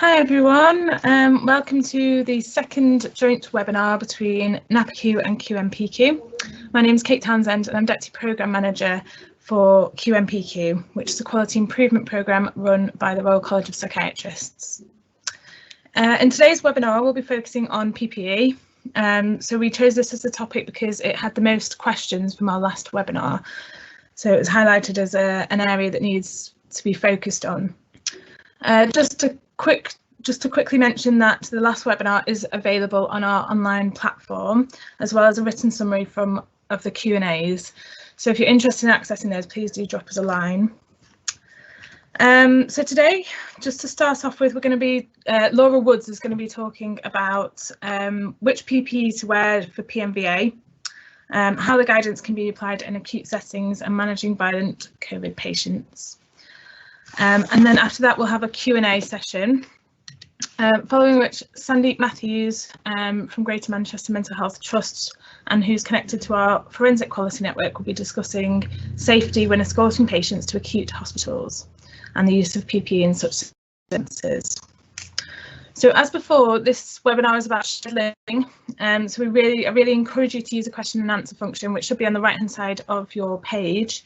Hi everyone, welcome to the second joint webinar between NAPICU and QNPICU. My name is Kate Townsend and I'm Deputy Programme Manager for QNPICU, which is a quality improvement programme run by the Royal College of Psychiatrists. In today's webinar we'll be focusing on PPE. So we chose this as a topic because it had the most questions from our last webinar. So it was highlighted as an area that needs to be focused on. Just to quickly mention that the last webinar is available on our online platform, as well as a written summary of the Q&As. So if you're interested in accessing those, please do drop us a line. So today, just to start off with, we're going to be, Laura Woods is going to be talking about which PPE to wear for PMVA, how the guidance can be applied in acute settings and managing violent COVID patients. And then after that, we'll have a Q&A session, following which Sandeep Matthews from Greater Manchester Mental Health Trust and who's connected to our Forensic Quality Network will be discussing safety when escorting patients to acute hospitals and the use of PPE in such instances. So as before, this webinar is about shared learning, so I really encourage you to use the question and answer function, which should be on the right hand side of your page.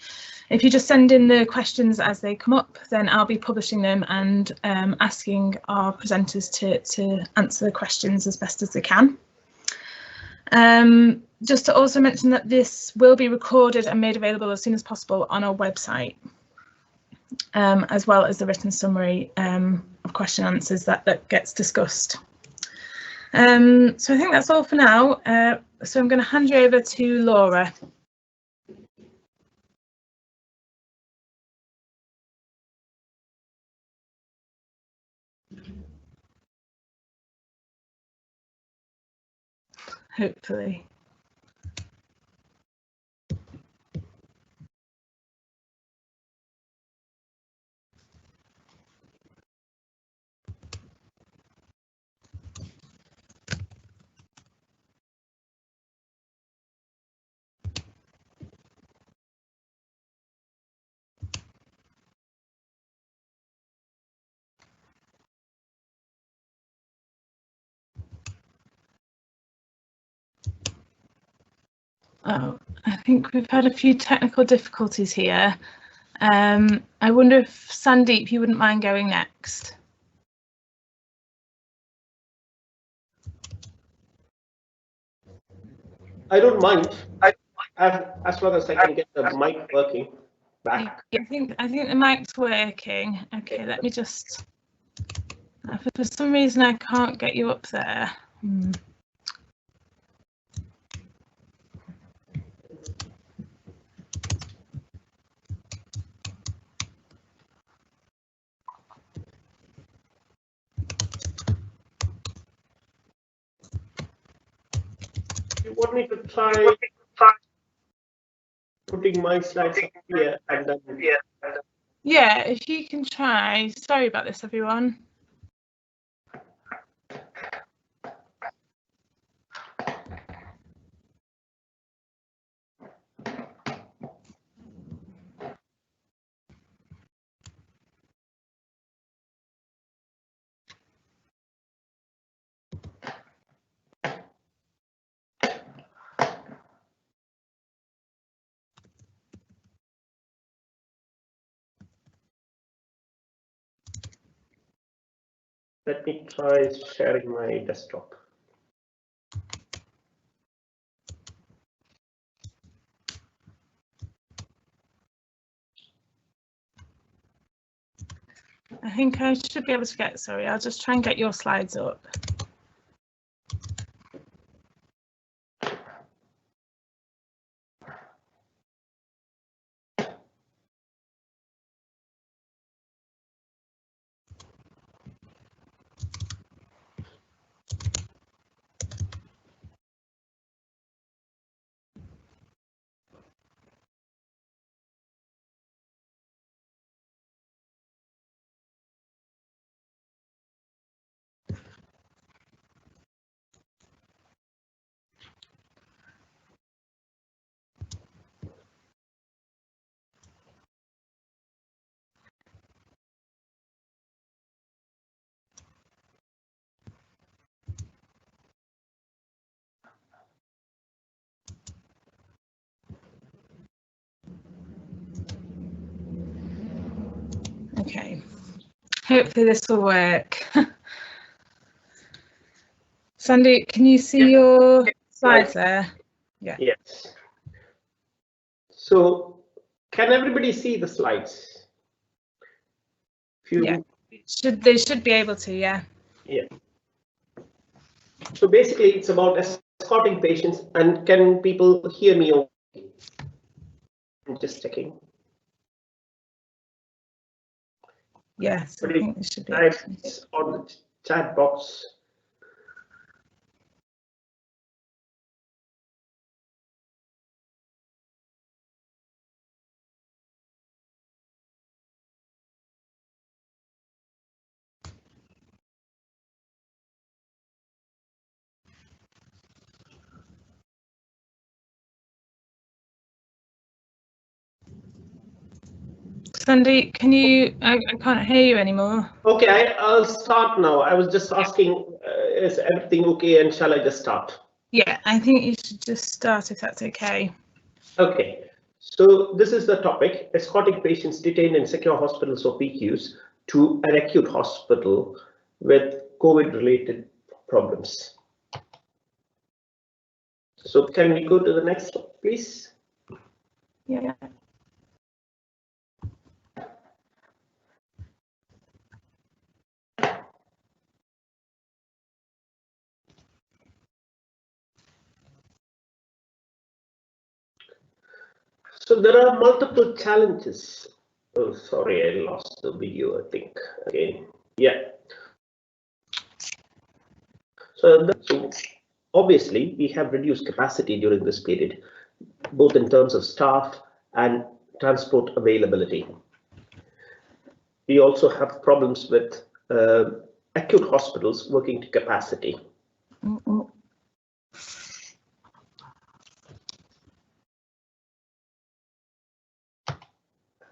If you just send in the questions as they come up, then I'll be publishing them and asking our presenters to answer the questions as best as they can. Just to also mention that this will be recorded and made available as soon as possible on our website, as well as the written summary of question and answers that gets discussed. So I think that's all for now. So I'm going to hand you over to Laura. Hopefully. Oh, I think we've had a few technical difficulties here. I wonder if Sandeep, you wouldn't mind going next. I don't mind. As long as I can get the mic working back. I think the mic's working. Okay, let me just. For some reason, I can't get you up there. You want me to try putting my slides up here and then Yeah, if you can try. Sorry about this, everyone. let me try sharing my desktop. I think I should be able to get, sorry, I'll just try and get your slides up. Okay, hopefully this will work. Sandy, can you see your slides there? Yeah. Yes. So can everybody see the slides? Yeah. They should be able to, yeah. Yeah. So basically it's about escorting patients, and can people hear me okay? I'm just checking. Yes, I think it should be. It's on the chat box. Sandy, can you? I can't hear you anymore. Okay, I'll start now. I was just asking, is everything okay, and shall I just start? Yeah, I think you should just start if that's okay. Okay, so this is the topic: escorting patients detained in secure hospitals or PQs to an acute hospital with COVID-related problems. So can we go to the next slide, please? Yeah. So there are multiple challenges. Oh, sorry, I lost the video, I think. Again, yeah. So obviously, we have reduced capacity during this period, both in terms of staff and transport availability. We also have problems with acute hospitals working to capacity.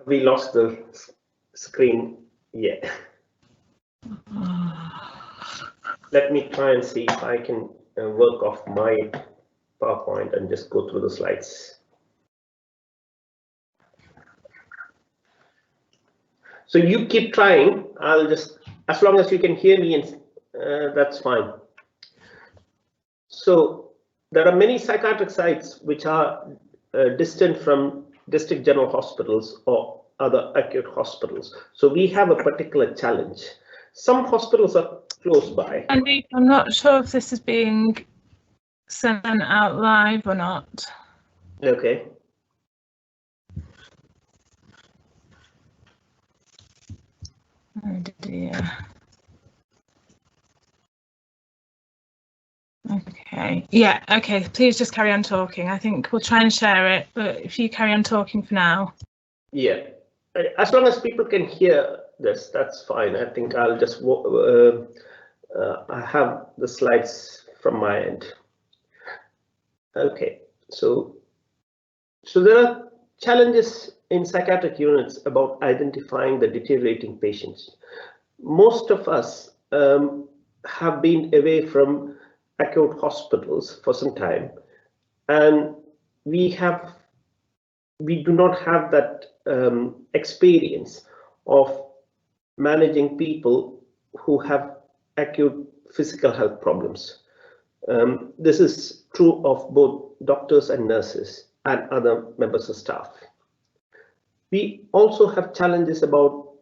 We lost the screen. Yeah. Let me try and see if I can work off my PowerPoint and just go through the slides. So you keep trying. I'll just, as long as you can hear me, and that's fine. So there are many psychiatric sites which are distant from district general hospitals or other acute hospitals. So we have a particular challenge. Some hospitals are close by. Andy, I'm not sure if this is being sent out live or not. Okay. Oh dear. Okay. Yeah. Okay. Please just carry on talking. I think we'll try and share it, but if you carry on talking for now. Yeah. As long as people can hear this, that's fine. I think I'll just I have the slides from my end. Okay. So there are challenges in psychiatric units about identifying the deteriorating patients. Most of us have been away from acute hospitals for some time, and we do not have that experience of managing people who have acute physical health problems. This is true of both doctors and nurses and other members of staff. We also have challenges about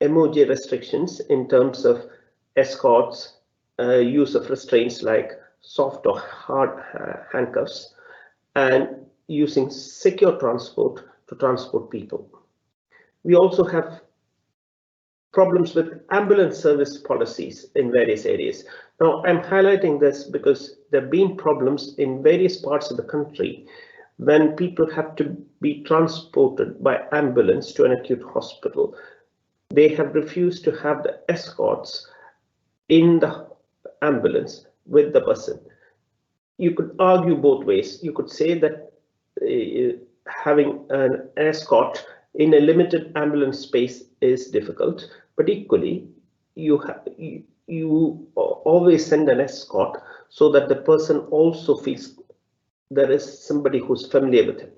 MOJ restrictions in terms of escorts, use of restraints like soft or hard handcuffs, and using secure transport to transport people. We also have problems with ambulance service policies in various areas. Now, I'm highlighting this because there have been problems in various parts of the country when people have to be transported by ambulance to an acute hospital. They have refused to have the escorts in the ambulance with the person. You could argue both ways. You could say that having an escort in a limited ambulance space is difficult, but equally, you always send an escort so that the person also feels there is somebody who's familiar with him.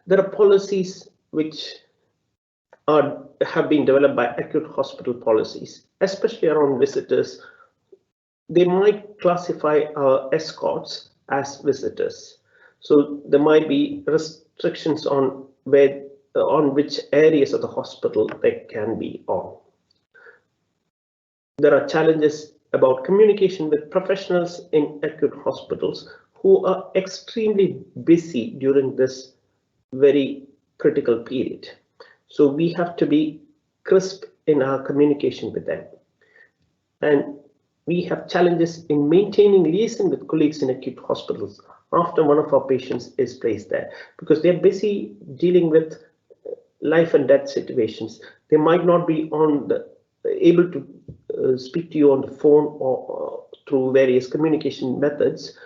There are policies which have been developed by acute hospital policies, especially around visitors. They might classify escorts as visitors. So there might be restrictions on which areas of the hospital they can be on. There are challenges about communication with professionals in acute hospitals who are extremely busy during this very critical period. So we have to be crisp in our communication with them. And we have challenges in maintaining liaison with colleagues in acute hospitals after one of our patients is placed there, because they're busy dealing with life and death situations. They might not be able to speak to you on the phone or through various communication methods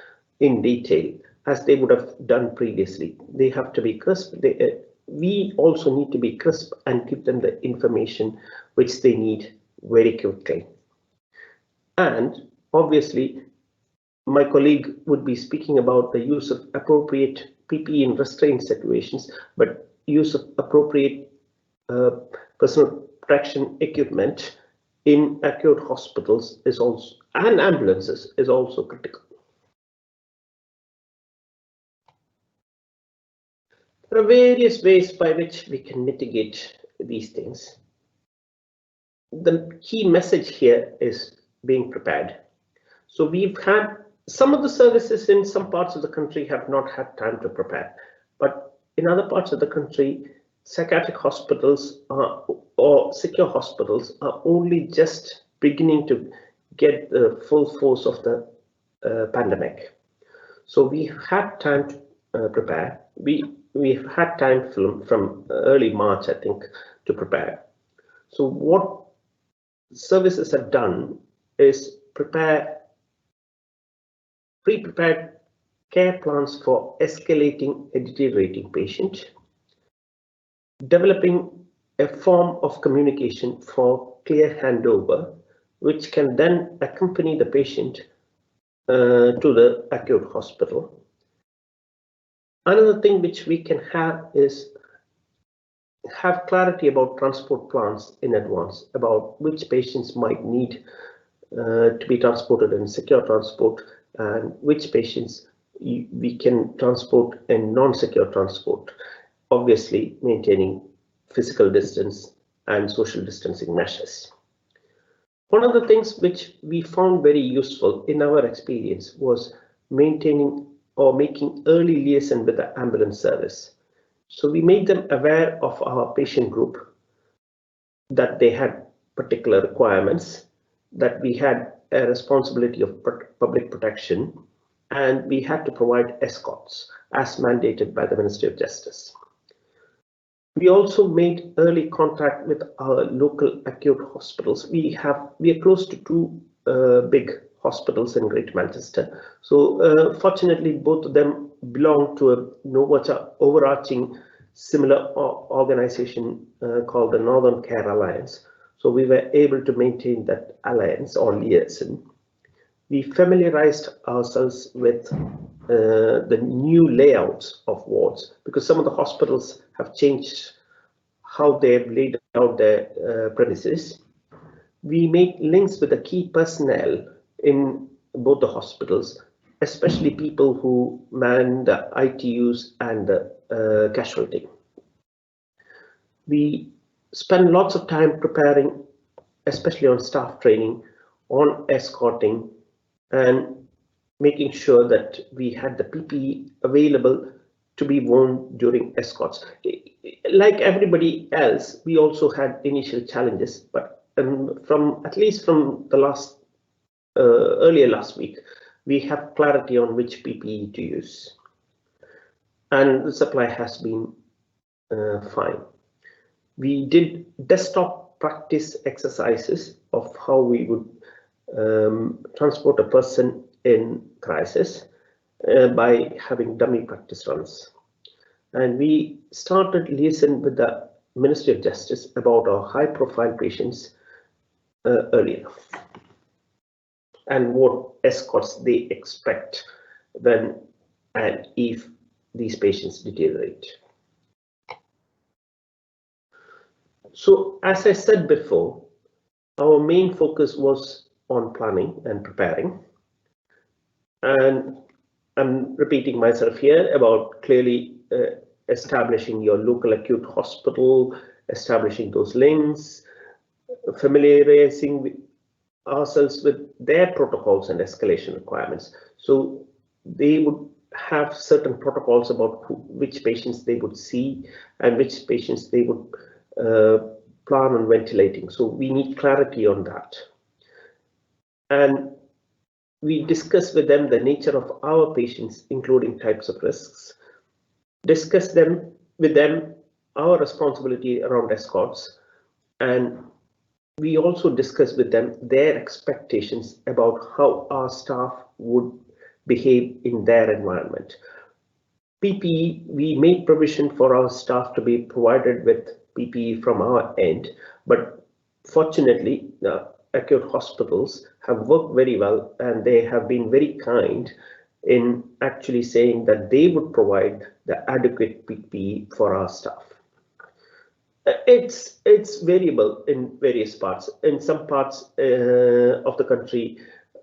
in detail as they would have done previously. They have to be crisp. We also need to be crisp and give them the information which they need very quickly. And obviously, my colleague would be speaking about the use of appropriate PPE in restraint situations, but use of appropriate personal protection equipment in acute hospitals is also, and ambulances is also critical. There are various ways by which we can mitigate these things. The key message here is being prepared. So we've had some of the services in some parts of the country have not had time to prepare, but in other parts of the country, psychiatric hospitals or secure hospitals are only just beginning to get the full force of the pandemic. So we've had time to prepare. We've had time from early March, I think, to prepare. So what services have done is pre-prepared care plans for escalating a deteriorating patient, developing a form of communication for clear handover, which can then accompany the patient to the acute hospital. Another thing which we can have is have clarity about transport plans in advance, about which patients might need to be transported in secure transport and which patients we can transport in non-secure transport, obviously maintaining physical distance and social distancing measures. One of the things which we found very useful in our experience was maintaining or making early liaison with the ambulance service. So we made them aware of our patient group, that they had particular requirements, that we had a responsibility of public protection, and we had to provide escorts as mandated by the Ministry of Justice. We also made early contact with our local acute hospitals. We are close to two big hospitals in Greater Manchester. So fortunately, both of them belong to a overarching similar organization called the Northern Care Alliance. So we were able to maintain that alliance or liaison. We familiarized ourselves with the new layouts of wards, because some of the hospitals have changed how they've laid out their premises. We made links with the key personnel in both the hospitals, especially people who man the ITUs and the casualty. We spend lots of time preparing, especially on staff training, on escorting, and making sure that we had the PPE available to be worn during escorts. Like everybody else, we also had initial challenges, but at least from the earlier last week, we have clarity on which PPE to use, and the supply has been fine. We did desktop practice exercises of how we would transport a person in crisis by having dummy practice runs. And we started liaison with the Ministry of Justice about our high-profile patients earlier, and what escorts they expect when and if these patients deteriorate. So as I said before, our main focus was on planning and preparing. And I'm repeating myself here about clearly establishing your local acute hospital, establishing those links, familiarizing ourselves with their protocols and escalation requirements. So they would have certain protocols about which patients they would see and which patients they would plan on ventilating. So we need clarity on that. And we discuss with them the nature of our patients, including types of risks, discuss with them our responsibility around escorts, and we also discuss with them their expectations about how our staff would behave in their environment. PPE, we made provision for our staff to be provided with PPE from our end, but fortunately, the acute hospitals have worked very well and they have been very kind in actually saying that they would provide the adequate PPE for our staff. It's variable in various parts. In some parts of the country,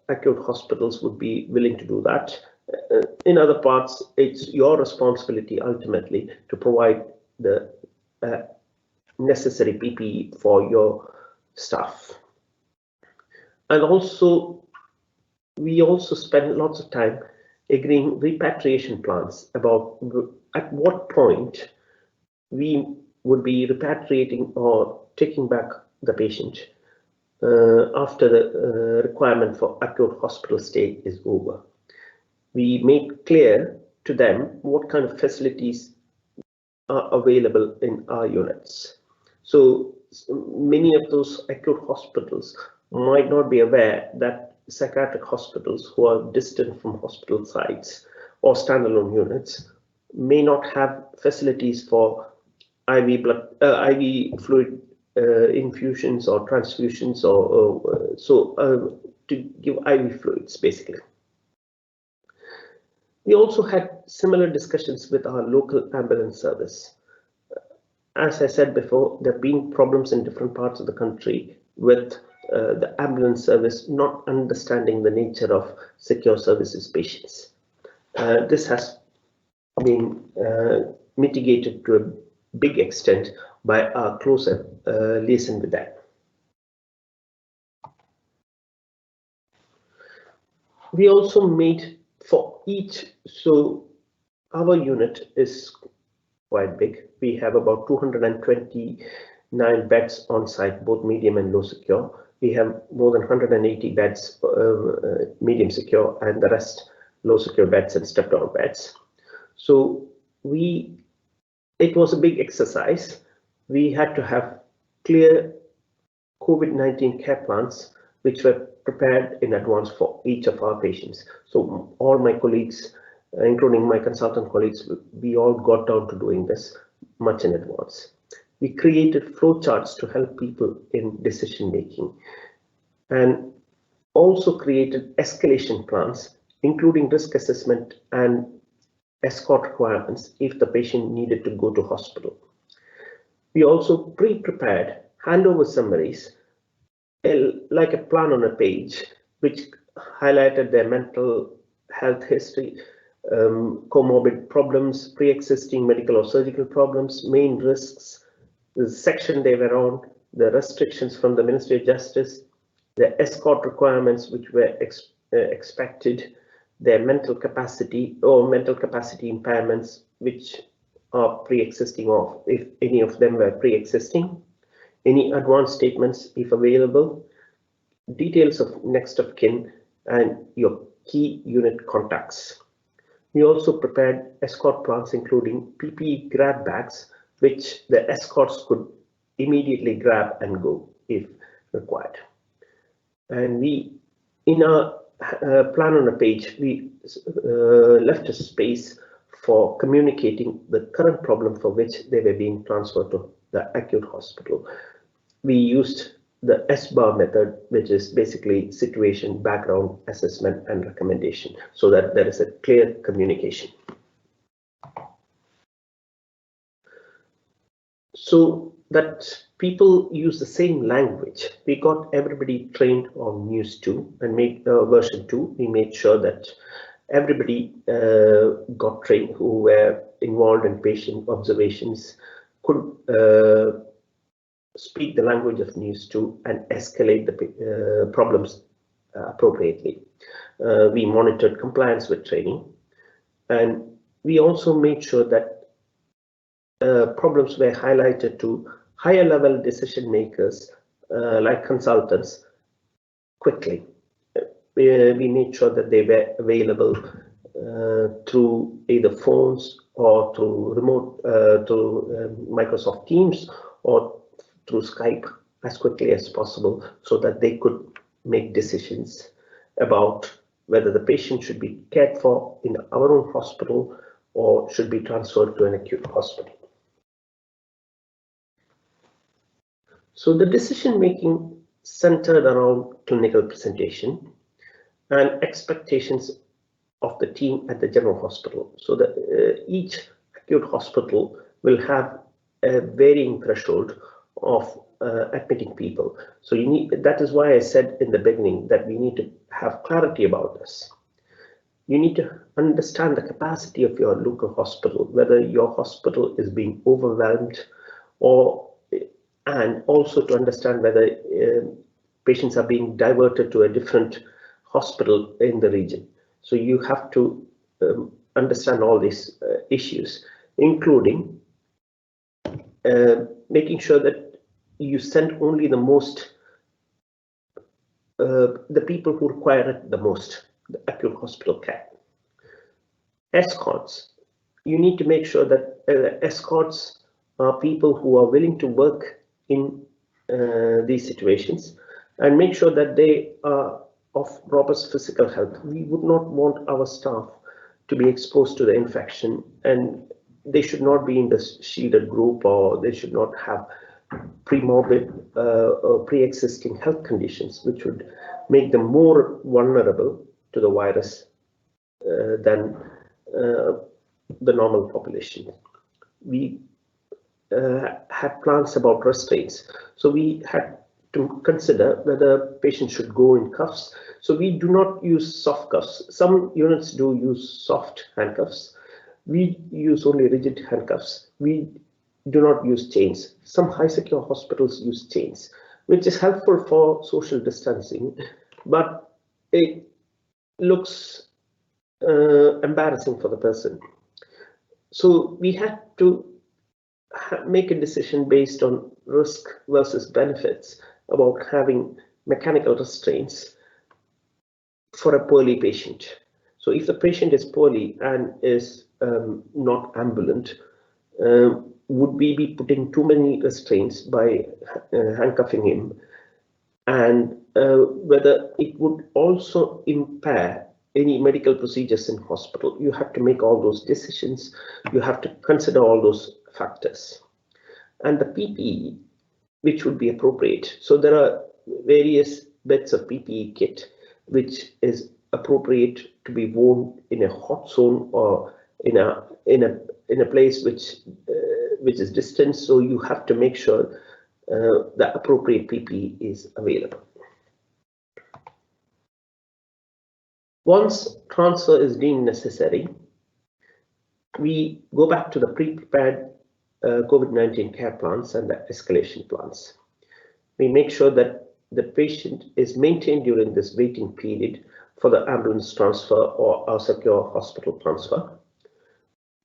acute hospitals would be willing to do that. In other parts, it's your responsibility ultimately to provide the necessary PPE for your staff. And also, we also spend lots of time agreeing repatriation plans about at what point we would be repatriating or taking back the patient after the requirement for acute hospital stay is over. We made clear to them what kind of facilities are available in our units. So many of those acute hospitals might not be aware that psychiatric hospitals who are distant from hospital sites or standalone units may not have facilities for IV fluid infusions or transfusions to give IV fluids basically. We also had similar discussions with our local ambulance service. As I said before, there have been problems in different parts of the country with the ambulance service not understanding the nature of secure services patients. This has been mitigated to a big extent by our closer liaison with them. We also made for each, so our unit is quite big. We have about 229 beds on site, both medium and low secure. We have more than 180 beds, medium secure, and the rest low secure beds and step down beds. So it was a big exercise. We had to have clear COVID-19 care plans, which were prepared in advance for each of our patients. So all my colleagues, including my consultant colleagues, we all got down to doing this much in advance. We created flowcharts to help people in decision making and also created escalation plans, including risk assessment and escort requirements if the patient needed to go to hospital. We also pre-prepared handover summaries, like a plan on a page, which highlighted their mental health history, comorbid problems, pre-existing medical or surgical problems, main risks, the section they were on, the restrictions from the Ministry of Justice, the escort requirements which were expected, their mental capacity or mental capacity impairments which are pre-existing, or if any of them were pre-existing, any advance statements if available, details of next of kin, and your key unit contacts. We also prepared escort plans including PPE grab bags, which the escorts could immediately grab and go if required. And we, in our plan on a page, we left a space for communicating the current problem for which they were being transferred to the acute hospital. We used the SBAR method, which is basically situation, background, assessment, and recommendation, so that there is a clear communication. So that people use the same language. We got everybody trained on News 2 and made version 2. We made sure that everybody got trained who were involved in patient observations could speak the language of News 2 and escalate the problems appropriately. We monitored compliance with training, and we also made sure that problems were highlighted to higher level decision makers like consultants quickly. We made sure that they were available through either phones or through remote, through Microsoft Teams or through Skype as quickly as possible, so that they could make decisions about whether the patient should be cared for in our own hospital or should be transferred to an acute hospital. So the decision making centered around clinical presentation and expectations of the team at the general hospital. So that each acute hospital will have a varying threshold of admitting people. So you need, that is why I said in the beginning that we need to have clarity about this. You need to understand the capacity of your local hospital, whether your hospital is being overwhelmed, or and also to understand whether patients are being diverted to a different hospital in the region. So you have to understand all these issues, including making sure that you send only the most, the people who require it the most, the acute hospital care. Escorts. You need to make sure that escorts are people who are willing to work in these situations, and make sure that they are of robust physical health. We would not want our staff to be exposed to the infection, and they should not be in the shielded group, or they should not have pre-morbid or pre-existing health conditions, which would make them more vulnerable to the virus than the normal population. We had plans about restraints, so we had to consider whether patients should go in cuffs. So we do not use soft cuffs. Some units do use soft handcuffs. We use only rigid handcuffs. We do not use chains. Some high secure hospitals use chains, which is helpful for social distancing, but it looks embarrassing for the person. So we had to make a decision based on risk versus benefits about having mechanical restraints for a poorly patient. So if the patient is poorly and is not ambulant, would we be putting too many restraints by handcuffing him, and whether it would also impair any medical procedures in hospital? You have to make all those decisions. You have to consider all those factors, and the PPE which would be appropriate. So there are various bits of PPE kit which is appropriate to be worn in a hot zone or in a place which is distant. So you have to make sure the appropriate PPE is available. Once transfer is deemed necessary, we go back to the pre-prepared COVID-19 care plans and the escalation plans. We make sure that the patient is maintained during this waiting period for the ambulance transfer or our secure hospital transfer,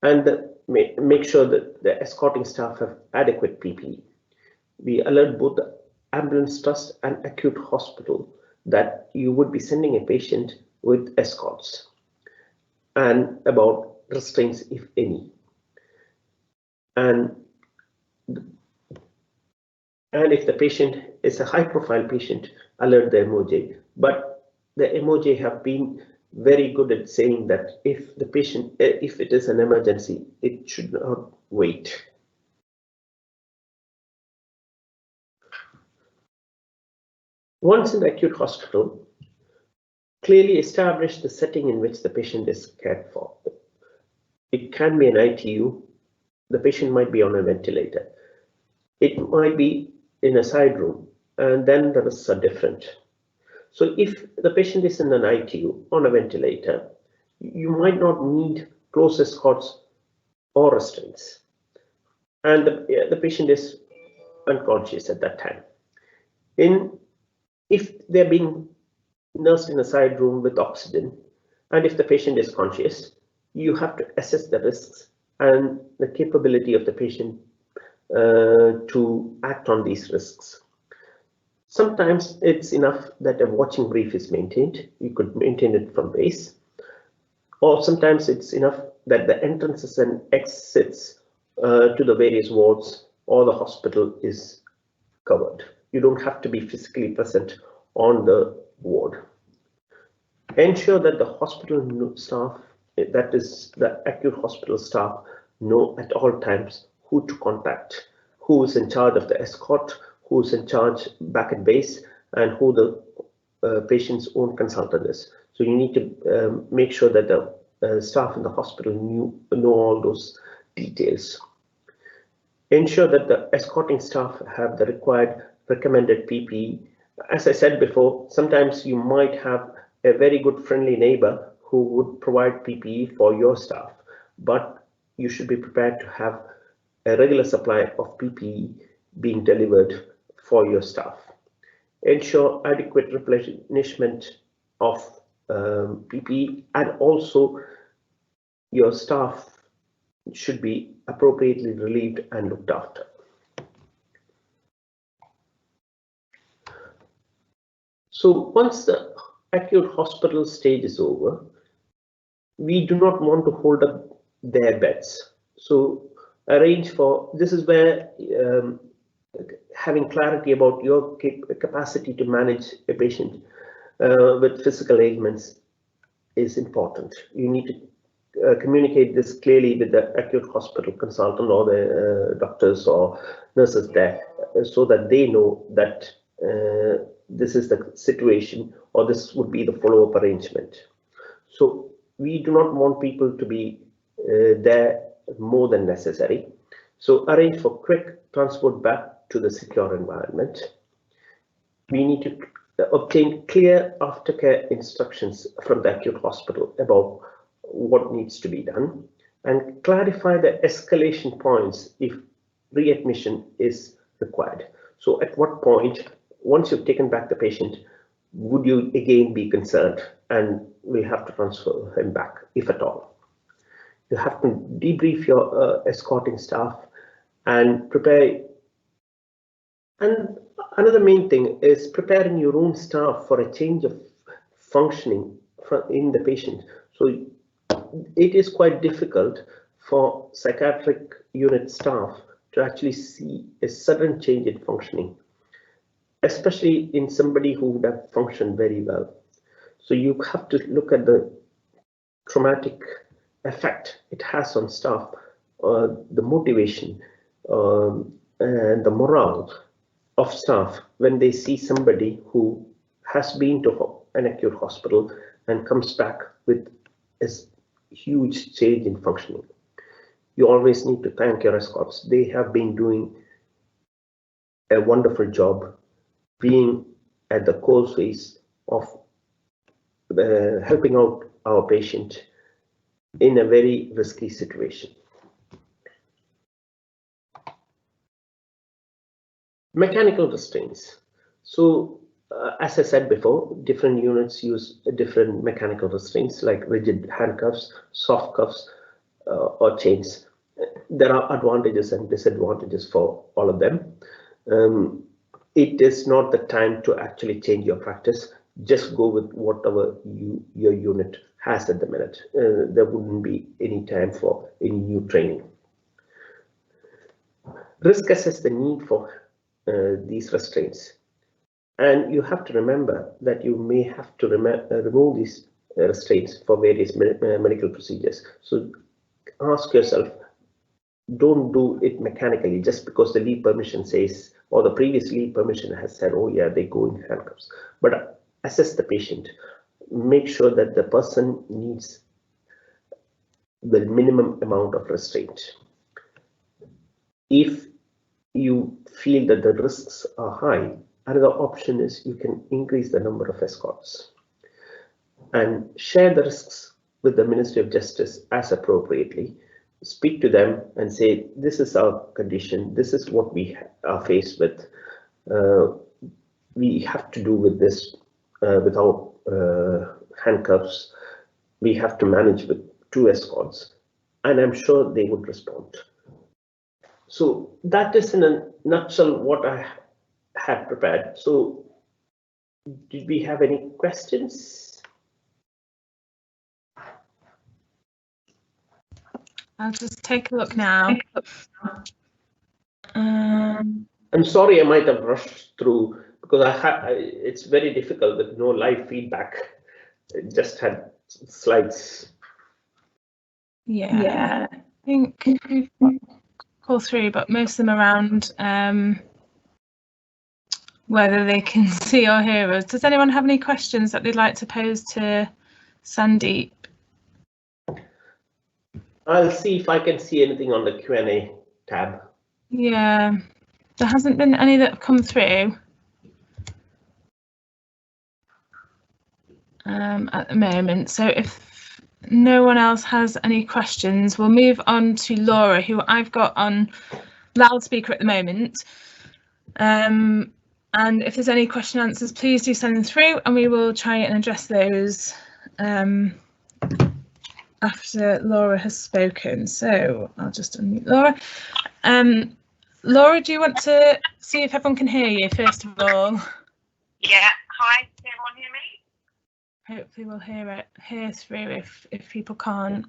and make sure that the escorting staff have adequate PPE. We alert both the ambulance trust and acute hospital that you would be sending a patient with escorts, and about restraints, if any. And if the patient is a high profile patient, alert the MOJ. But the MOJ have been very good at saying that if the patient, if it is an emergency, it should not wait. Once in the acute hospital, clearly establish the setting in which the patient is cared for. It can be an ITU. The patient might be on a ventilator. It might be in a side room, and then the risks are different. So if the patient is in an ITU on a ventilator, you might not need close escorts or restraints, and the patient is unconscious at that time. If they're being nursed in a side room with oxygen, and if the patient is conscious, you have to assess the risks and the capability of the patient to act on these risks. Sometimes it's enough that a watching brief is maintained. You could maintain it from base, or sometimes it's enough that the entrances and exits to the various wards or the hospital is covered. You don't have to be physically present on the ward. Ensure that the hospital staff, that is the acute hospital staff, know at all times who to contact, who is in charge of the escort, who is in charge back at base, and who the patient's own consultant is. So you need to make sure that the staff in the hospital know all those details. Ensure that the escorting staff have the required recommended PPE. As I said before, sometimes you might have a very good friendly neighbor who would provide PPE for your staff, but you should be prepared to have a regular supply of PPE being delivered for your staff. Ensure adequate replenishment of PPE, and also your staff should be appropriately relieved and looked after. So once the acute hospital stage is over, we do not want to hold up their beds. So arrange for, this is where having clarity about your capacity to manage a patient with physical ailments is important. You need to communicate this clearly with the acute hospital consultant or the doctors or nurses there, so that they know that this is the situation, or this would be the follow-up arrangement. So we do not want people to be there more than necessary. So arrange for quick transport back to the secure environment. We need to obtain clear aftercare instructions from the acute hospital about what needs to be done, and clarify the escalation points if readmission is required. So at what point, once you've taken back the patient, would you again be concerned and will have to transfer him back, if at all? You have to debrief your escorting staff and prepare. And another main thing is preparing your own staff for a change of functioning in the patient. So it is quite difficult for psychiatric unit staff to actually see a sudden change in functioning, especially in somebody who would have functioned very well. So you have to look at the traumatic effect it has on staff, the motivation and the morale of staff when they see somebody who has been to an acute hospital and comes back with a huge change in functioning. You always need to thank your escorts. They have been doing a wonderful job being at the coalface of helping out our patient in a very risky situation. Mechanical restraints. So as I said before, different units use different mechanical restraints like rigid handcuffs, soft cuffs, or chains. There are advantages and disadvantages for all of them. It is not the time to actually change your practice. Just go with whatever your unit has at the minute. There wouldn't be any time for any new training. Risk assess the need for these restraints. And you have to remember that you may have to remove these restraints for various medical procedures. So ask yourself, don't do it mechanically just because the leave permission says, or the previous leave permission has said, oh yeah, they go in handcuffs. But assess the patient. Make sure that the person needs the minimum amount of restraint. If you feel that the risks are high, another option is you can increase the number of escorts and share the risks with the Ministry of Justice as appropriately. Speak to them and say, this is our condition, this is what we are faced with. We have to do with this without handcuffs. We have to manage with 2 escorts, and I'm sure they would respond. So that is in a nutshell what I had prepared. So did we have any questions? I'll just take a look now. I'm sorry I might have rushed through because it's very difficult with no live feedback. I just had slides. Yeah. I think we've got call through, but most of them around whether they can see or hear us. Does anyone have any questions that they'd like to pose to Sandeep? I'll see if I can see anything on the Q&A tab. Yeah, there hasn't been any that have come through at the moment. So if no one else has any questions, we'll move on to Laura, who I've got on loudspeaker at the moment. And if there's any question answers, please do send them through and we will try and address those after Laura has spoken. So I'll just unmute Laura. Laura, do you want to see if everyone can hear you first of all? Yeah. Hi, can everyone hear me? Hopefully we'll hear through if people can't.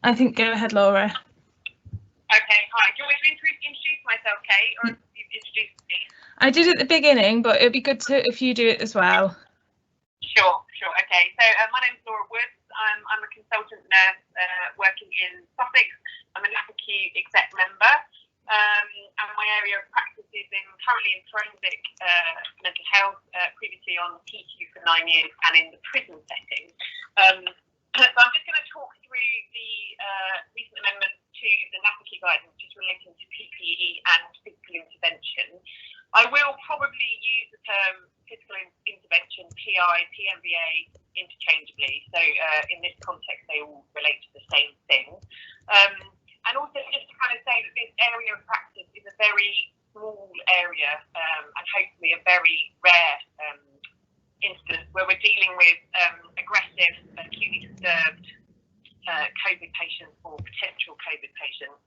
I think go ahead, Laura. Okay, hi. Do you want me to introduce myself, Kate, or you've introduced me? I did at the beginning, but it'd be good to if you do it as well. Sure. Okay, so my name's Laura Woods. I'm a consultant nurse working in Sussex. I'm an acute exec member, and my area of practice is currently in forensic mental health, previously on PQ for 9 years and in the prison setting. So I'm just going to talk through the recent amendment to the NAPIQ guidance just relating to PPE and physical intervention. I will probably use the term physical intervention, PI, PMVA interchangeably. So in this context, they all relate to the same thing. And also just to kind of say that this area of practice is a very small area and hopefully a very rare instance where we're dealing with aggressive, acutely disturbed COVID patients or potential COVID patients,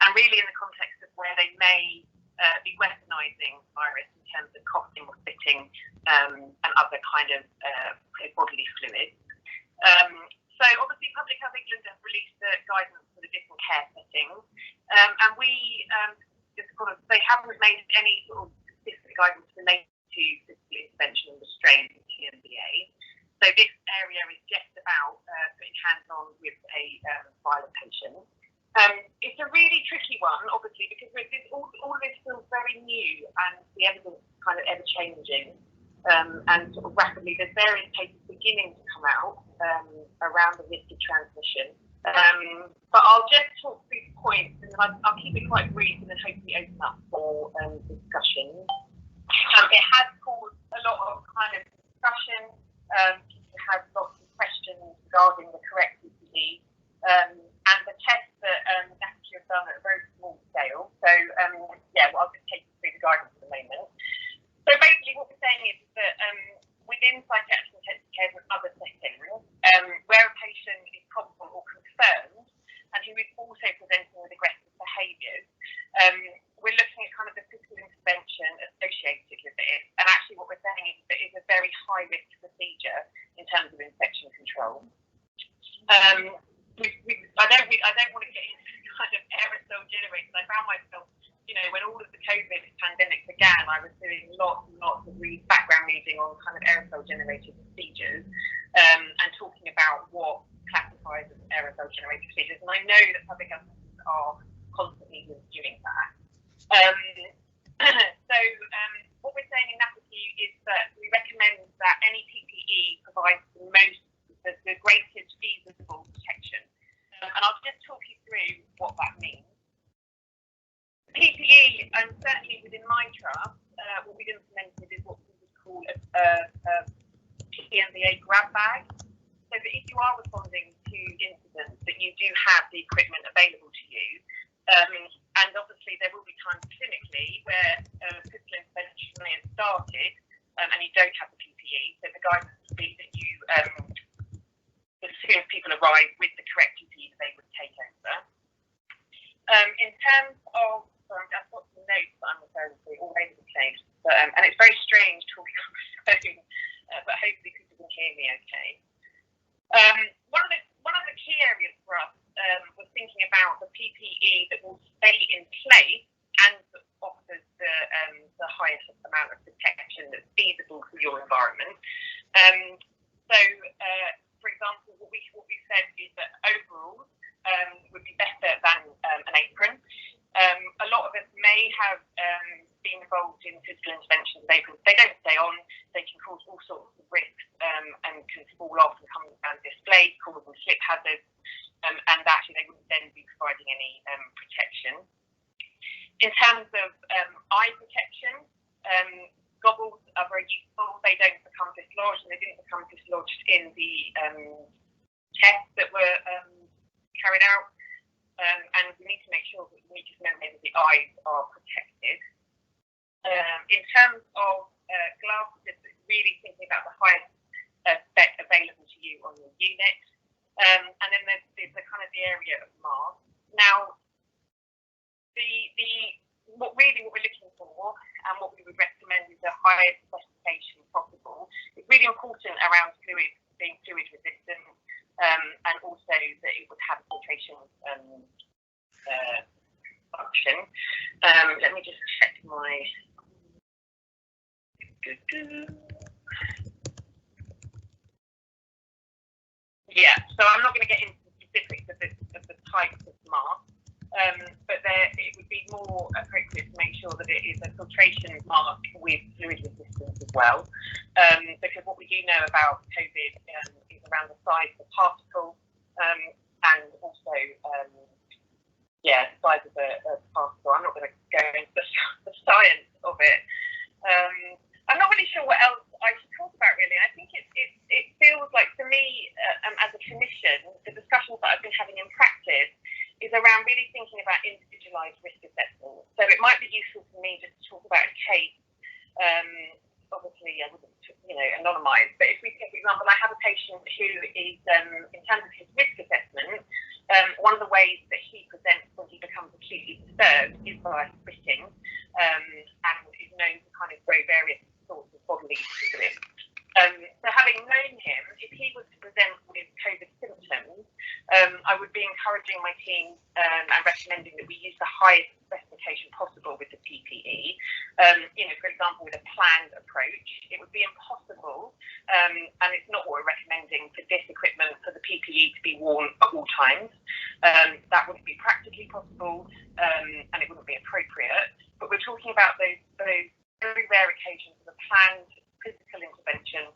and really in the context of where they may be weaponising virus in terms of coughing or spitting and other kind of bodily fluids. So obviously Public Health England have released the guidance for the different care settings, and we they haven't made any sort of specific guidance related to physical intervention and restraint in TMVA. So this area is just about putting hands on with a violent patient. It's a really tricky one, obviously, because all of this feels very new and the evidence is kind of ever changing and sort of rapidly. There's various cases beginning to come out around the risk of transmission. But I'll just talk through the points and I'll keep it quite brief and then hopefully open up for discussion. It has caused a lot of kind of discussion. People have lots of questions regarding the correct PPE and the tests that NAPIQ have done at a very small scale. So I'll just take you through the guidance at the moment. So basically what we're saying is that within psychiatric intensive care and other settings, where a patient is probable or confirmed and who is also presenting with aggressive behaviours, we're looking at kind of the physical intervention associated with it. And actually what we're saying is that it's a very high risk procedure in terms of infection control. I don't want to get into kind of aerosol generators. I found myself, when all of the COVID pandemic began, I was doing lots and lots of background reading on kind of aerosol generated procedures and talking about what classifies as aerosol generated procedures. And I know that public health are constantly reviewing that. What we're saying in NAPIQ is that we recommend that any PPE provides the greatest feasible protection through what that means. PPE, and certainly within my trust, what we've implemented is what we would call a PMVA grab bag. So that if you are responding to incidents, that you do have the equipment available to you. And obviously there will be times clinically where physical intervention may have started and you don't have the PPE. So the guidance would be that you, as soon as people arrive with the correct PPE, that they would take over. In terms of, sorry, I've got some notes that I'm referring to all over the place, but, and it's very strange talking on the phone, but hopefully people can hear me okay. One of the key areas for us was thinking about the PPE that will stay in place and that offers the highest amount of protection that's feasible for your environment. For example, what we said is that overalls would be better than an apron. A lot of us may have been involved in physical interventions with aprons. They don't stay on. They can cause all sorts of risks and can fall off and come down displays, causing slip hazards. And actually, they wouldn't then be providing any protection. In terms of eye protection, goggles are very useful. They don't become dislodged, and they didn't become dislodged in the tests that were carried out. And we need to make sure that we just know that the eyes are protected. In terms of glasses, it's really thinking about the highest spec available to you on your unit. And then there's the kind of the area of masks. Now, what we're looking for and what we would recommend is the highest specification possible. It's really important around fluids being fluid resistant, and also that it would have filtration function. Let me just check my. Yeah, so I'm not going to get into the specifics of the types of mask, but it would be more appropriate to make sure that it is a filtration mask with fluid resistance as well, because what we do know about COVID is around the size of the particle, and also, the size of the particle. I'm not going to go into the science of it. I'm not really sure what else I should talk about, really. I think it feels like, for me, as a clinician, the discussions that I've been having in practice is around really thinking about individualised risk assessment. So it might be useful for me just to talk about a case. Obviously, I wouldn't, anonymise, but if we take, for example, I have a patient who is, in terms of his risk assessment, one of the ways that he presents when he becomes acutely disturbed is by spitting, and is known to kind of grow various sorts of bodily fluids. So having known him, if he was to present with COVID symptoms, I would be encouraging my team and recommending that we use the highest specification possible with the PPE. For example, with a planned approach, it would be impossible, and it's not what we're recommending for this equipment, for the PPE to be worn at all times. That wouldn't be practically possible, and it wouldn't be appropriate. But we're talking about those very rare occasions of a planned physical intervention,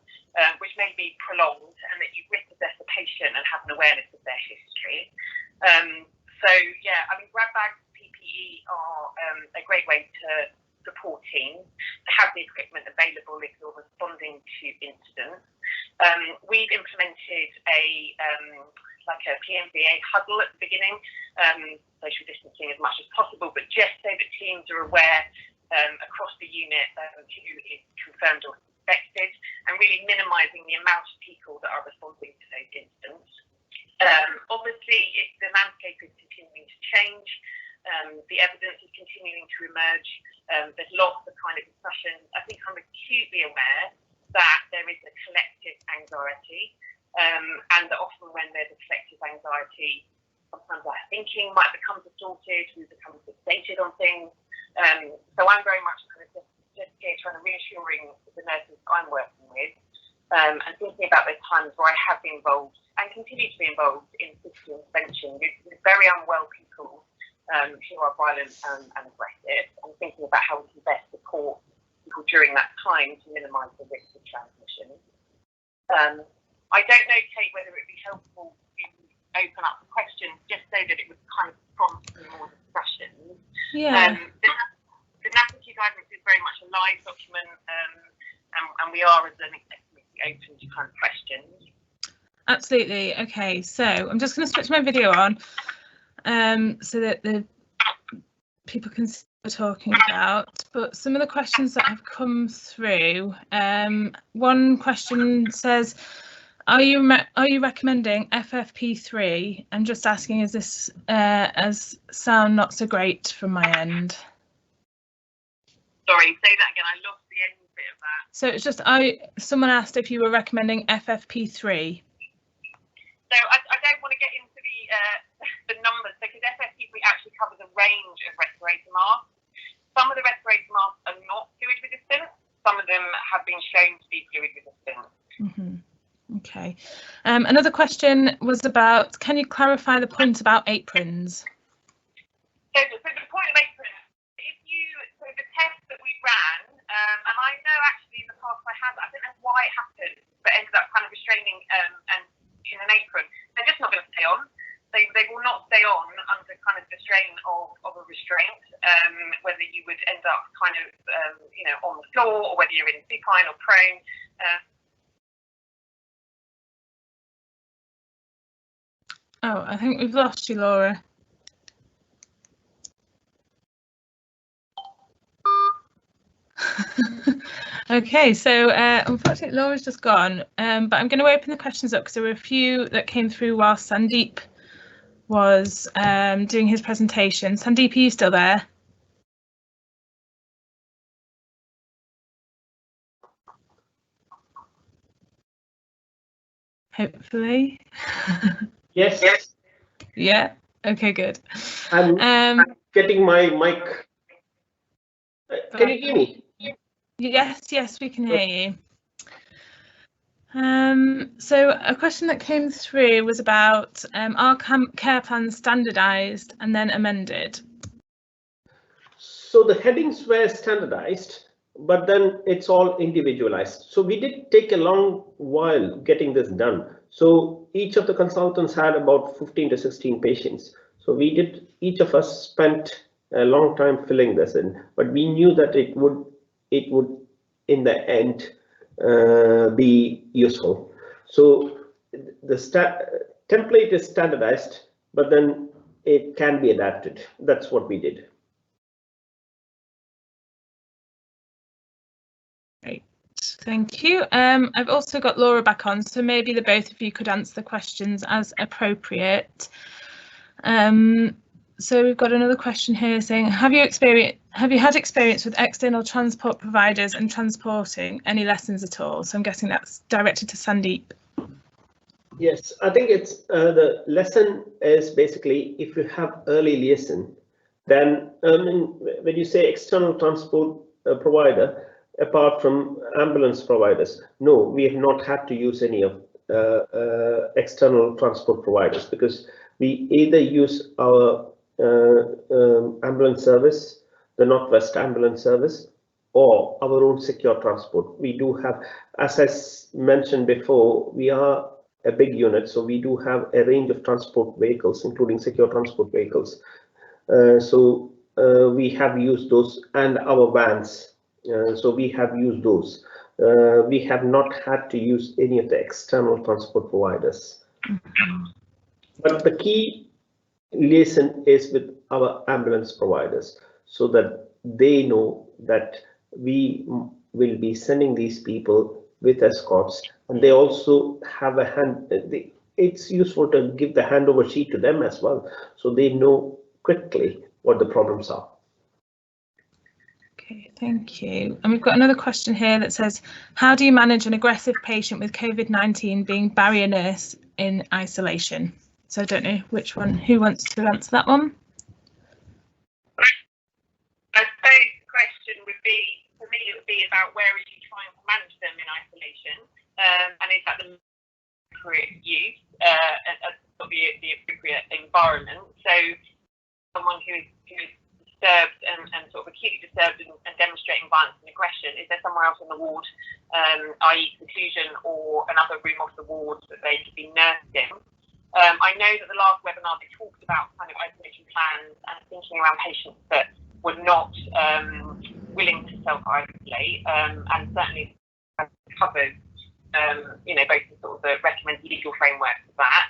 which may be prolonged, and that you risk assess the patient and have an awareness of their history. Grab bags and PPE are a great way to support teams, to have the equipment available if you're responding to incidents. We've implemented a PMVA huddle at the beginning, social distancing as much as possible, but just so that teams are aware across the unit who is confirmed or suspected, and really minimising the amount of people that are responding to those incidents. Obviously, the landscape is continuing to change. The evidence is continuing to emerge. There's lots of kind of discussion. I think I'm acutely aware that there is a collective anxiety, and that often when there's a collective anxiety, sometimes our thinking might become distorted, we become fixated on things. So I'm very much kind of just here trying to reassuring the nurses I'm working with, and thinking about those times where I have been involved and continue to be involved in physical intervention with very unwell people who are violent and aggressive, and thinking about how we can best support people during that time to minimise the risk of transmission. I don't know, Kate, whether it would be helpful to open up the questions just so that it would kind of prompt some more discussions. Yeah. The NAPIQ guidance is very much a live document, and we are, as an exec committee, open to kind of questions. Absolutely. Okay, so I'm just going to switch my video on so that the people can see what we're talking about. But some of the questions that have come through, one question says, are you recommending FFP3? I'm just asking, is this as sound not so great from my end? Sorry, say that again. I lost the end bit of that. So it's just, someone asked if you were recommending FFP3. So I don't want to get into the numbers, because FFP3 actually covers a range of respirator masks. Some of the respirator masks are not fluid resistant. Some of them have been shown to be fluid resistant. Okay. Another question was about, can you clarify the point about aprons? So the point of aprons, so the test that we ran, and I know actually in the past I don't know why it happened, but ended up kind of restraining and in an apron. They're just not going to stay on. They will not stay on under kind of the strain of a restraint, whether you would end up kind of, on the floor, or whether you're in supine or prone. Oh, I think we've lost you, Laura. Okay, so unfortunately Laura's just gone, but I'm going to open the questions up because there were a few that came through while Sandeep was doing his presentation. Sandeep, are you still there? Hopefully. Yes. Yeah. Okay, good. I'm getting my mic. Can you hear me? Yes, we can hear you. So a question that came through was about are care plans standardised and then amended? So the headings were standardized, but then it's all individualized. So we did take a long while getting this done. So each of the consultants had about 15 to 16 patients. So each of us spent a long time filling this in, but we knew that it would in the end be useful. So the template is standardized, but then it can be adapted. That's what we did. Great, thank you. I've also got Laura back on, so maybe the both of you could answer the questions as appropriate. So we've got another question here saying, have you had experience with external transport providers and transporting any lessons at all? So I'm guessing that's directed to Sandeep. Yes, I think it's the lesson is basically if you have early liaison, then when you say external transport provider, apart from ambulance providers, no, we have not had to use any of external transport providers, because we either use our ambulance service, the Northwest Ambulance Service, or our own secure transport. We do have, as I mentioned before, we are a big unit, so we do have a range of transport vehicles, including secure transport vehicles. So we have used those, and our vans. So we have used those. We have not had to use any of the external transport providers. But the key liaison is with our ambulance providers, so that they know that we will be sending these people with escorts, and they also have a hand. It's useful to give the handover sheet to them as well, so they know quickly what the problems are. Okay, thank you. And we've got another question here that says, how do you manage an aggressive patient with COVID-19 being barrier nurse in isolation? So I don't know who wants to answer that one? I suppose the question would be, for me, it would be about where are you trying to manage them in isolation, and is that the appropriate use and the appropriate environment? So someone who is disturbed and sort of acutely disturbed and demonstrating violence and aggression, is there somewhere else in the ward, i.e. seclusion or another room off the ward that they could be nursed in? I know that the last webinar they talked about kind of isolation plans and thinking around patients that were not willing to self-isolate, and certainly covers, both the sort of the recommended legal framework for that.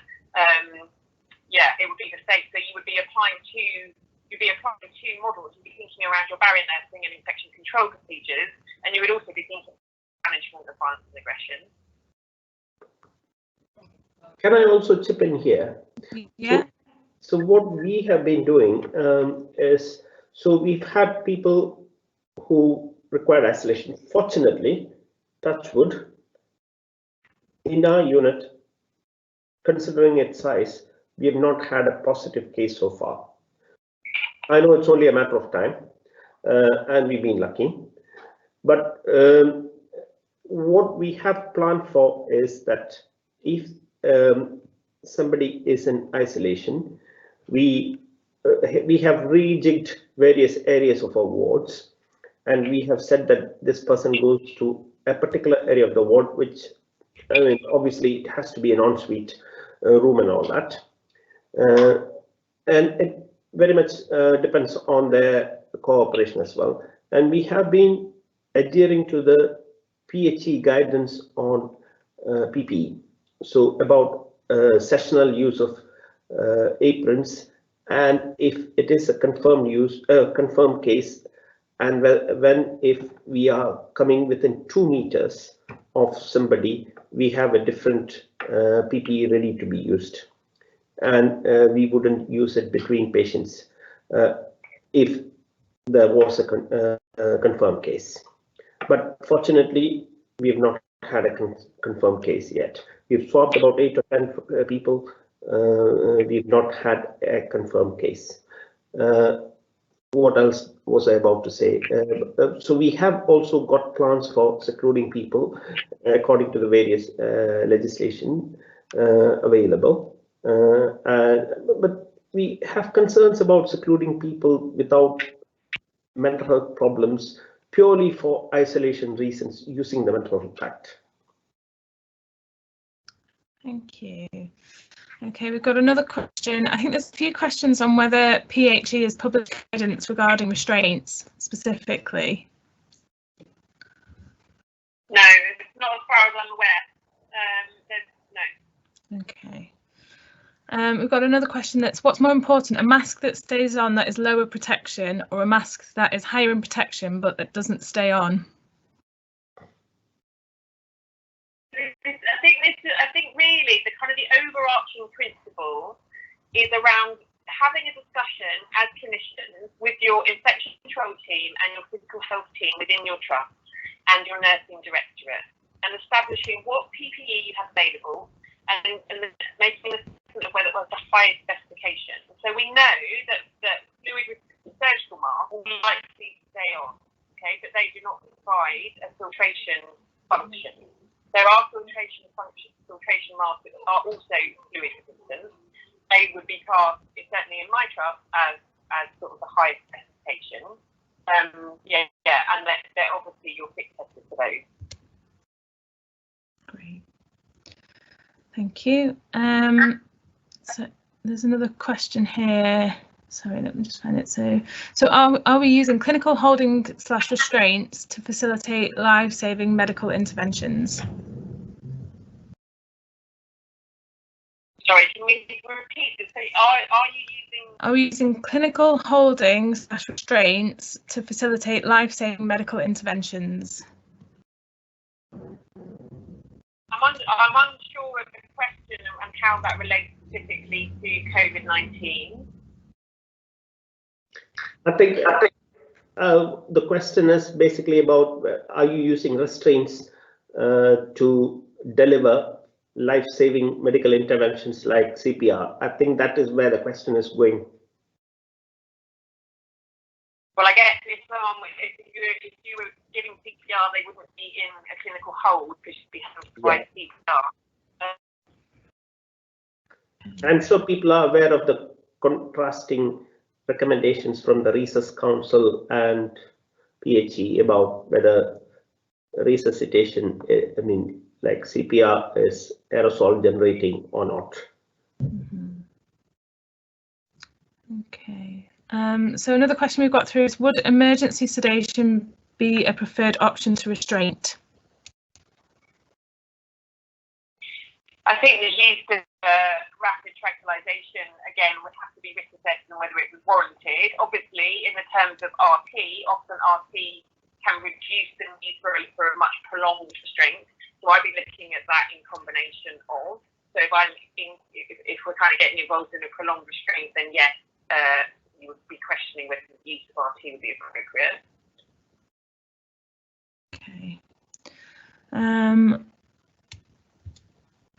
It would be the same. So you would be applying two models. You'd be thinking around your barrier nursing and infection control procedures, and you would also be thinking management of violence and aggression. Can I also chip in here? Yeah. So what we have been doing is, so we've had people who required isolation. Fortunately, touch wood, in our unit, considering its size, we have not had a positive case so far. I know it's only a matter of time, and we've been lucky. But what we have planned for is that if somebody is in isolation, we have rejigged various areas of our wards, and we have said that this person goes to a particular area of the ward, which, I mean, obviously it has to be an ensuite room and all that, and it very much depends on their cooperation as well. And we have been adhering to the PHE guidance on PPE, so about sessional use of aprons, and if it is a confirmed case, and if we are coming within 2 meters of somebody, we have a different PPE ready to be used, and we wouldn't use it between patients if there was a confirmed case. But fortunately, we have not had a confirmed case yet. We've swabbed about 8 or 10 people. We've not had a confirmed case. What else was I about to say? So we have also got plans for secluding people according to the various legislation available. But we have concerns about secluding people without mental health problems purely for isolation reasons using the Mental Health Act. Thank you. Okay, we've got another question. I think there's a few questions on whether PHE is public guidance regarding restraints specifically. No, not as far as I'm aware. No. Okay. We've got another question that's, what's more important, a mask that stays on that is lower protection, or a mask that is higher in protection but that doesn't stay on? I think really the kind of the overarching principle is around having a discussion as clinicians with your infection control team and your physical health team within your trust and your nursing directorate, and establishing what PPE you have available and making an assessment of whether it was the highest specification. So we know that fluid-resistant surgical masks will likely stay on, okay, but they do not provide a filtration function. There are filtration masks that are also fluid resistant. They would be classed, certainly in my trust, as sort of the highest specification. And they're obviously your fit tested for those. Great. Thank you. So there's another question here. Sorry, let me just find it. So are we using clinical holding / restraints to facilitate life-saving medical interventions? Sorry, can we repeat this? So are we using clinical holding / restraints to facilitate life-saving medical interventions? I'm unsure of the question and how that relates specifically to COVID-19. I think the question is basically about, are you using restraints to deliver life-saving medical interventions like CPR? I think that is where the question is going. Well, I guess if you were giving CPR, they wouldn't be in a clinical hold because you'd be having to provide CPR. And so people are aware of the contrasting recommendations from the Resus Council and PHE about whether resuscitation, like CPR, is aerosol generating or not. Mm-hmm. Okay. So another question we've got through is, would emergency sedation be a preferred option to restraint? I think the use of rapid tranquilization, again, would have to be risk assessed on whether it was warranted. Obviously, in the terms of RT, often RT can reduce the need for a much prolonged restraint. So I'd be looking at that in combination of. So if we're kind of getting involved in a prolonged restraint, then yes, you would be questioning whether the use of RT would be appropriate. Okay.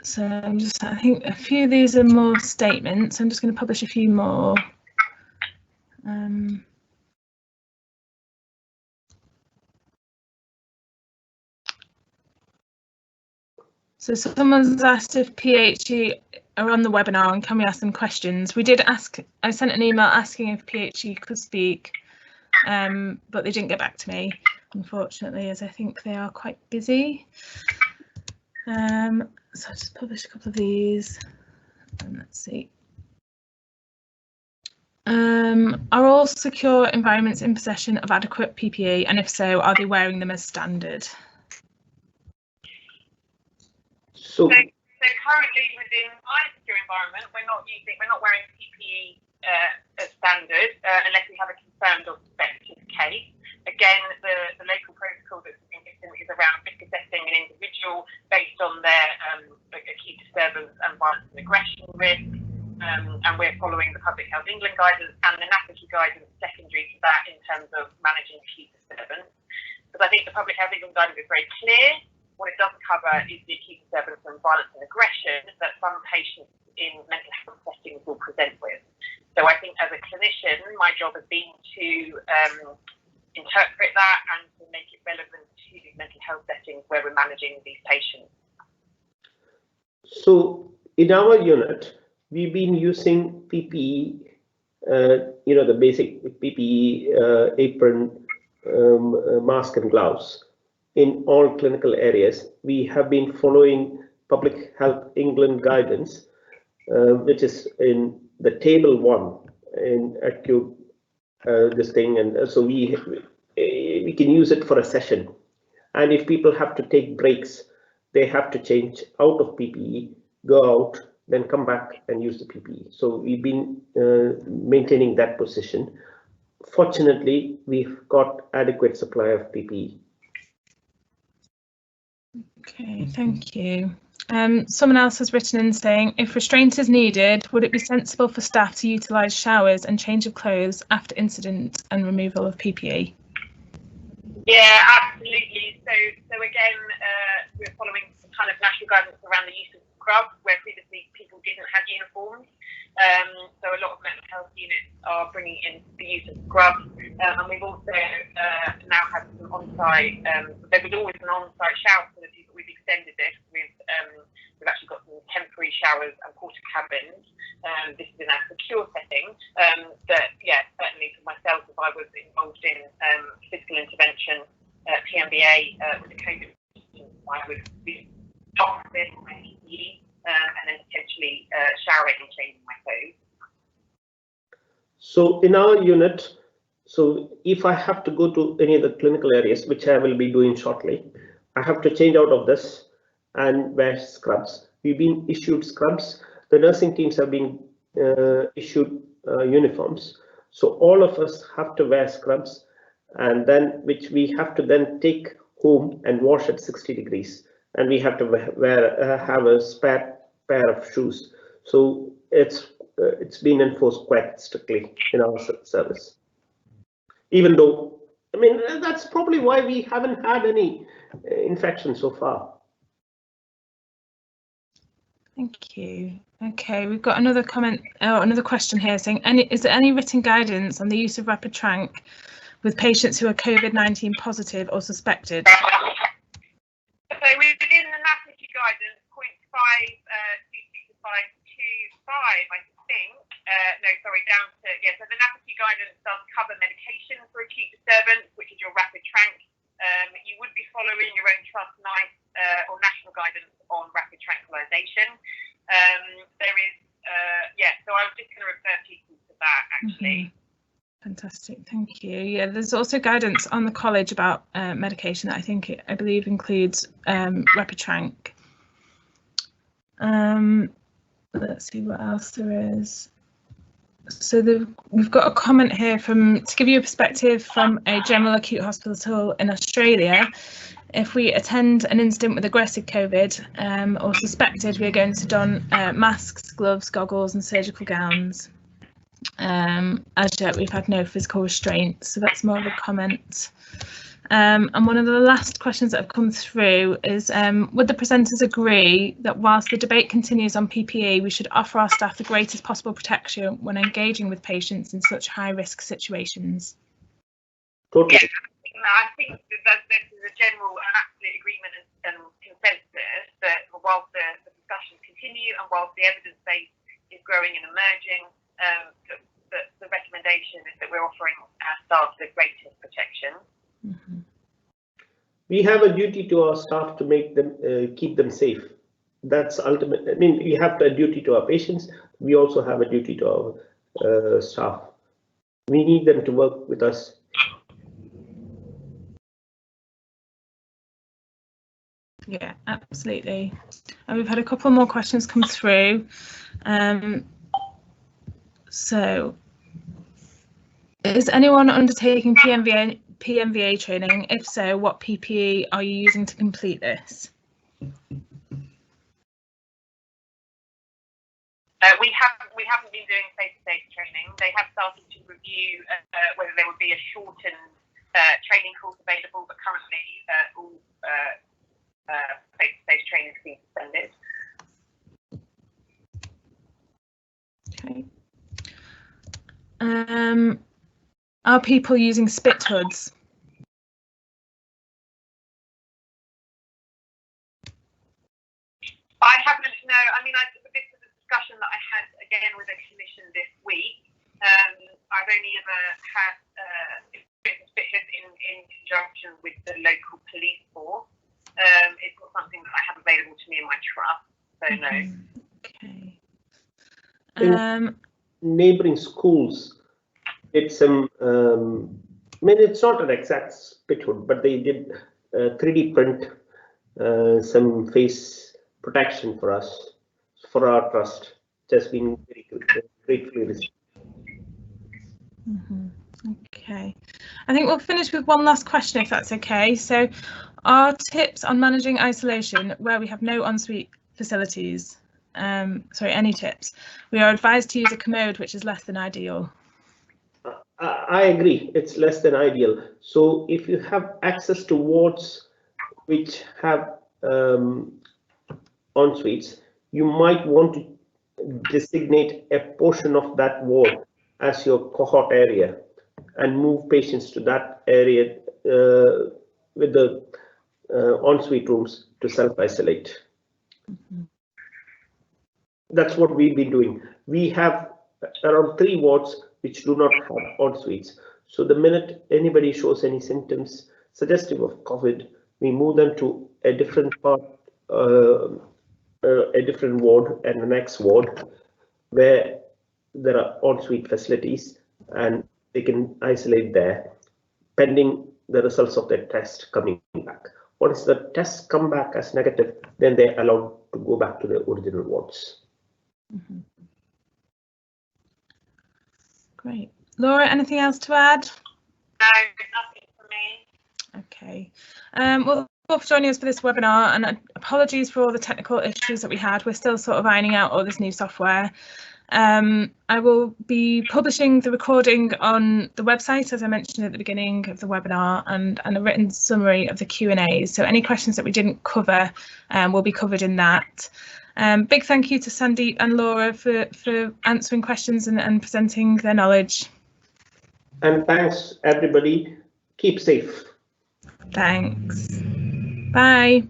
So I think a few of these are more statements. I'm just going to publish a few more. So someone's asked if PHE are on the webinar and can we ask them questions. We did ask, I sent an email asking if PHE could speak, but they didn't get back to me, unfortunately, as I think they are quite busy. So I'll just publish a couple of these and let's see. Are all secure environments in possession of adequate PPE, and if so, are they wearing them as standard? So currently within my secure environment, we're not wearing PPE as standard unless we have a confirmed or suspected case. Again, the local protocol that's been given is around risk assessing an individual based on their acute disturbance and violence and aggression risk, and we're following the Public Health England guidance and the NAPICU guidance secondary to that in terms of managing acute disturbance. Because I think the Public Health England guidance is very clear. What it doesn't cover is the acute disturbance and violence and aggression that some patients in mental health settings will present with. So I think as a clinician, my job has been to interpret that and to make it relevant to mental health settings where we're managing these patients. So in our unit, we've been using PPE, the basic PPE, apron, mask and gloves. In all clinical areas, we have been following Public Health England guidance, which is in the table 1 in acute this thing, and so we can use it for a session. And if people have to take breaks, they have to change out of PPE, go out, then come back and use the PPE. So we've been maintaining that position. Fortunately, we've got adequate supply of PPE. Okay, thank you. Someone else has written in saying, if restraint is needed, would it be sensible for staff to utilise showers and change of clothes after incident and removal of PPE? Yeah, absolutely. So again, we're following some kind of national guidance around the use of scrubs, where previously people didn't have uniforms. So a lot of mental health units are bringing in the use of scrubs, and we've also now had some on-site. There was always an on-site shower facility, but we've extended this with. We've actually got some temporary showers and porta cabins. This is in a secure setting. That certainly for myself, if I was involved in physical intervention, PMVA with the COVID, I would be off this my PPE. And then potentially showering and changing my clothes. So in our unit, so if I have to go to any of the clinical areas, which I will be doing shortly, I have to change out of this and wear scrubs. We've been issued scrubs. The nursing teams have been issued uniforms. So all of us have to wear scrubs, and then which we have to then take home and wash at 60 degrees. And we have to have a spare pair of shoes. So it's been enforced quite strictly in our service. Even though, I mean, that's probably why we haven't had any infection so far. Thank you. Okay, we've got another comment, another question here saying, is there any written guidance on the use of rapid tranq with patients who are COVID-19 positive or suspected? So within the NAPICU guidance, 0.522 to 525, I think. Down to, so the NAPICU guidance does cover medication for acute disturbance, which is your rapid tranq. You would be following your own trust, NICE, or national guidance on rapid tranquilization. There is, so I was just going to refer people to that actually. Fantastic, thank you. Yeah, there's also guidance on the college about medication that I believe includes Repitrank. Let's see what else there is. So we've got a comment here to give you a perspective from a general acute hospital in Australia. If we attend an incident with aggressive COVID or suspected, we are going to don masks, gloves, goggles and surgical gowns. As yet, we've had no physical restraints, so that's more of a comment. And one of the last questions that have come through is, would the presenters agree that whilst the debate continues on PPE, we should offer our staff the greatest possible protection when engaging with patients in such high-risk situations? Totally. Yeah, I think that this is a general and absolute agreement and consensus that whilst the discussions continue and whilst the evidence base is growing and emerging, the recommendation is that we're offering our staff the greatest protection. Mm-hmm. We have a duty to our staff to make them keep them safe. That's ultimate. I mean, we have a duty to our patients. We also have a duty to our staff. We need them to work with us. Yeah, absolutely. And we've had a couple more questions come through. So, is anyone undertaking PMVA training? If so, what PPE are you using to complete this? We haven't been doing face-to-face training. They have started to review whether there would be a shortened training course available, but currently all face-to-face training is being suspended. Okay. Are people using spit hoods? I haven't, no, I mean, this is a discussion that I had again with a clinician this week. I've only ever had spit hoods in conjunction with the local police force. It's not something that I have available to me in my trust, so no. Okay. Neighbouring schools did some, I mean, it's not an exact spit hood, but they did 3D print some face protection for us, for our trust. It's been very good, gratefully received. Okay, I think we'll finish with one last question, if that's okay. So, are tips on managing isolation where we have no ensuite facilities? Any tips? We are advised to use a commode, which is less than ideal. I agree, it's less than ideal. So if you have access to wards which have en-suites, you might want to designate a portion of that ward as your cohort area and move patients to that area with the en-suite rooms to self-isolate. That's what we've been doing. We have around 3 wards which do not have en-suites. So the minute anybody shows any symptoms suggestive of COVID, we move them to a different part, a different ward and the next ward where there are en-suite facilities, and they can isolate there pending the results of their test coming back. Once the tests come back as negative, then they're allowed to go back to their original wards. Great. Laura, anything else to add? No, nothing for me. Okay. Well, thank you for joining us for this webinar, and apologies for all the technical issues that we had. We're still sort of ironing out all this new software. I will be publishing the recording on the website, as I mentioned at the beginning of the webinar, and a written summary of the Q&As. So any questions that we didn't cover will be covered in that. Big thank you to Sandeep and Laura for answering questions and presenting their knowledge. And thanks, everybody. Keep safe. Thanks. Bye.